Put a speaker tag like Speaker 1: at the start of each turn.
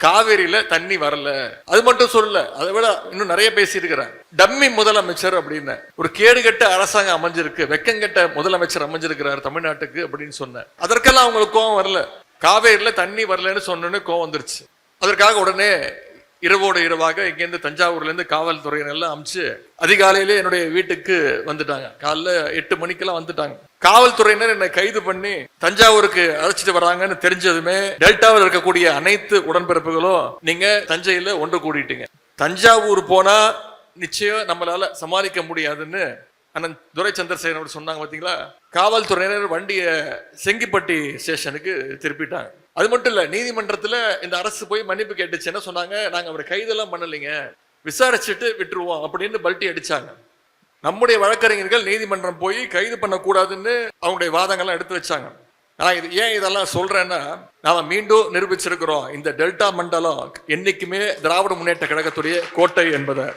Speaker 1: காவேரியில தண்ணி வரல. அது மட்டும் சொல்லல, அதை விட இன்னும் நிறைய பேசியிருக்கிறேன். டம்மி முதலமைச்சர் அப்படின்னு ஒரு கேடுகட்ட அரசாங்கம் அமைஞ்சிருக்கு, வெக்கங்கெட்ட முதலமைச்சர் அமைஞ்சிருக்கிறார் தமிழ்நாட்டுக்கு அப்படின்னு சொன்னேன். அதற்கெல்லாம் அவங்களுக்கு கோவம் வரல. காவேரியில தண்ணி வரலன்னு சொன்னோன்னு கோவம் வந்துருச்சு. அதற்காக உடனே இரவோடு இரவாக இங்கேருந்து தஞ்சாவூர்ல இருந்து காவல்துறையினெல்லாம் அமிச்சு அதிகாலையிலே என்னுடைய வீட்டுக்கு வந்துட்டாங்க. காலைல 8 மணிக்கெல்லாம் வந்துட்டாங்க. காவல்துறையினர் என்னை கைது பண்ணி தஞ்சாவூருக்கு அழைச்சிட்டு வர்றாங்கன்னு தெரிஞ்சதுமே டெல்டாவில் இருக்கக்கூடிய அனைத்து உடன்பிறப்புகளும் நீங்க தஞ்சையில ஒன்று கூடிட்டீங்க. தஞ்சாவூர் போனா நிச்சயம் நம்மளால சமாளிக்க முடியாதுன்னு அண்ணன் துரை சந்திரசேகரன் சொன்னாங்க. பாத்தீங்களா, காவல்துறையினர் வண்டியை செங்கிப்பட்டி ஸ்டேஷனுக்கு திருப்பிட்டாங்க. அது மட்டும் இல்ல, நீதிமன்றத்துல இந்த அரசு போய் மன்னிப்பு கேட்டுச்சு. என்ன சொன்னாங்க, நாங்க அவரை கைதெல்லாம் பண்ணலைங்க, விசாரிச்சுட்டு விட்டுருவோம் அப்படின்னு பல்ட்டி அடிச்சாங்க. நம்முடைய வழக்கறிஞர்கள் நீதிமன்றம் போய் கைது பண்ணக்கூடாதுன்னு அவங்களுடைய வாதங்கள்லாம் எடுத்து வச்சாங்க. நான் ஏன் இதெல்லாம் சொல்றேன்னா, நாம மீண்டும் நிரூபிச்சிருக்கிறோம் இந்த டெல்டா மண்டலம் என்னைக்குமே திராவிட முன்னேற்ற கழகத்துடைய கோட்டை என்பதை.